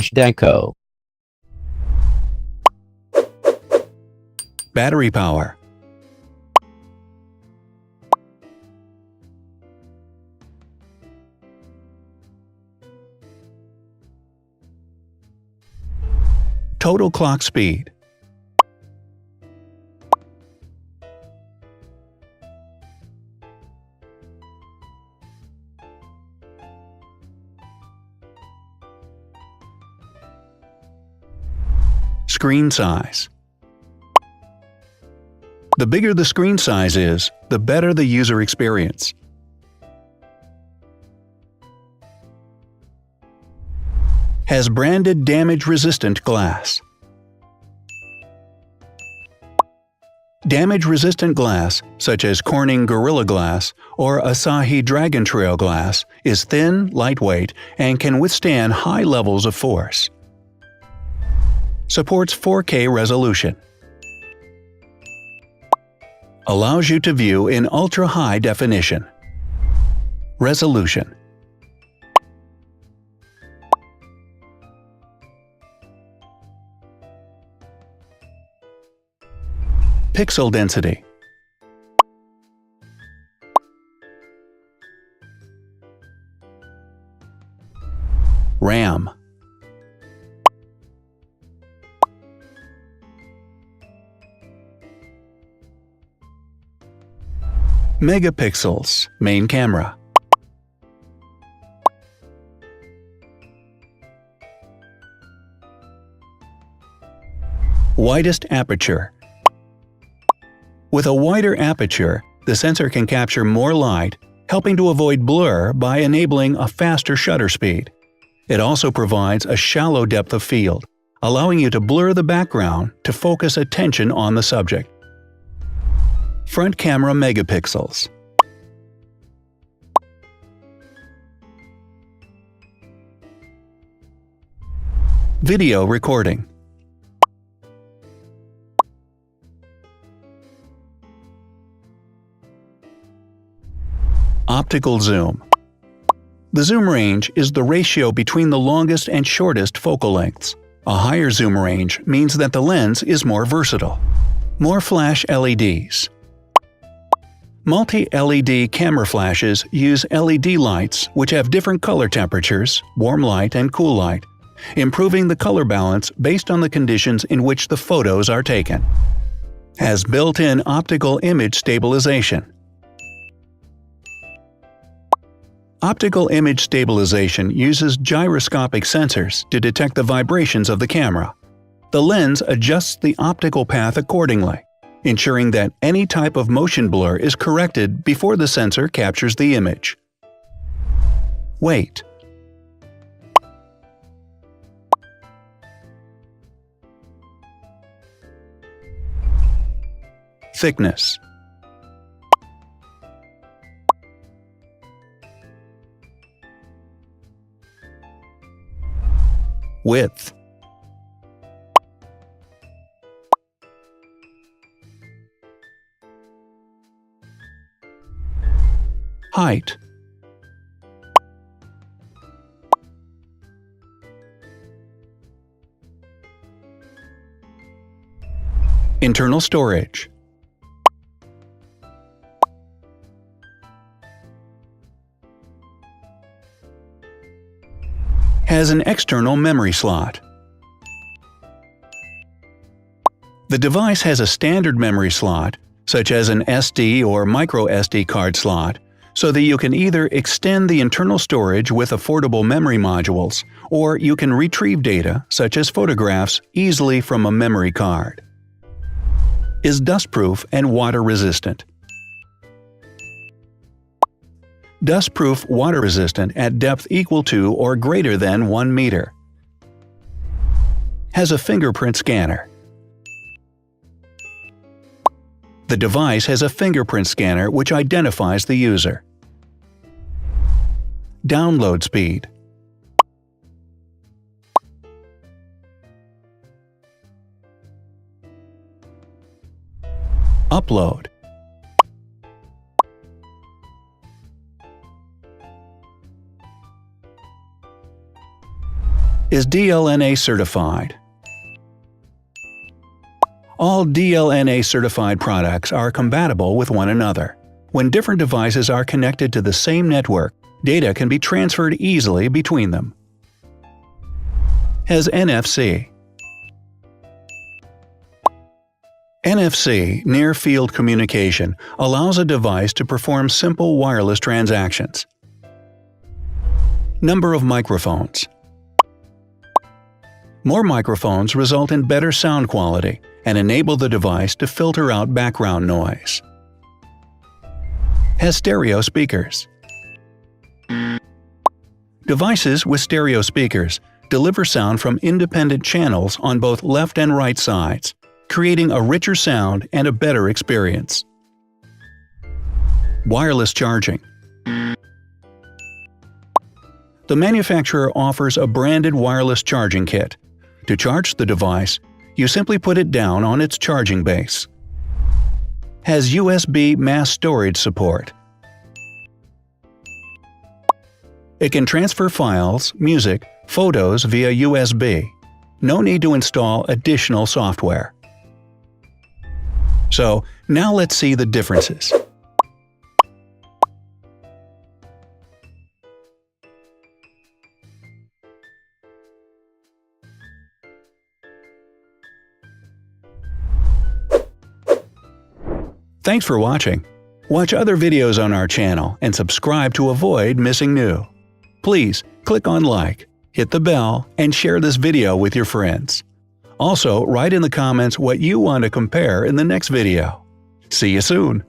Zhdanko. Battery power. Total clock speed. Screen size. The bigger the screen size is, the better the user experience. Has branded damage-resistant glass. Damage-resistant glass, such as Corning Gorilla Glass or Asahi Dragon Trail glass, is thin, lightweight, and can withstand high levels of force. Supports 4K resolution. Allows you to view in ultra-high definition. Resolution. Pixel density. RAM. Megapixels, main camera. Widest aperture. With a wider aperture, the sensor can capture more light, helping to avoid blur by enabling a faster shutter speed. It also provides a shallow depth of field, allowing you to blur the background to focus attention on the subject. Front camera megapixels. Video recording. Optical zoom. The zoom range is the ratio between the longest and shortest focal lengths. A higher zoom range means that the lens is more versatile. More flash LEDs. Multi-LED camera flashes use LED lights which have different color temperatures, warm light and cool light, improving the color balance based on the conditions in which the photos are taken. Has built-in optical image stabilization. Optical image stabilization uses gyroscopic sensors to detect the vibrations of the camera. The lens adjusts the optical path accordingly, ensuring that any type of motion blur is corrected before the sensor captures the image. Weight. Thickness. Width. Height. Internal storage. Has an external memory slot. The device has a standard memory slot, such as an SD or micro SD card slot, so that you can either extend the internal storage with affordable memory modules, or you can retrieve data, such as photographs, easily from a memory card. Is dustproof and water-resistant. Dustproof water-resistant at depth equal to or greater than 1 meter. Has a fingerprint scanner. The device has a fingerprint scanner which identifies the user. Download speed. Upload. is DLNA certified. All DLNA certified products are compatible with one another. When different devices are connected to the same network, data can be transferred easily between them. Has NFC. NFC, near-field communication, allows a device to perform simple wireless transactions. Number of microphones. More microphones result in better sound quality and enable the device to filter out background noise. Has stereo speakers. Devices with stereo speakers deliver sound from independent channels on both left and right sides, creating a richer sound and a better experience. Wireless charging. The manufacturer offers a branded wireless charging kit. To charge the device, you simply put it down on its charging base. Has USB mass storage support. It can transfer files, music, photos via USB. No need to install additional software. So, now let's see the differences. Thanks for watching. Watch other videos on our channel and subscribe to avoid missing new. Please click on like, hit the bell, and share this video with your friends. Also, write in the comments what you want to compare in the next video. See you soon!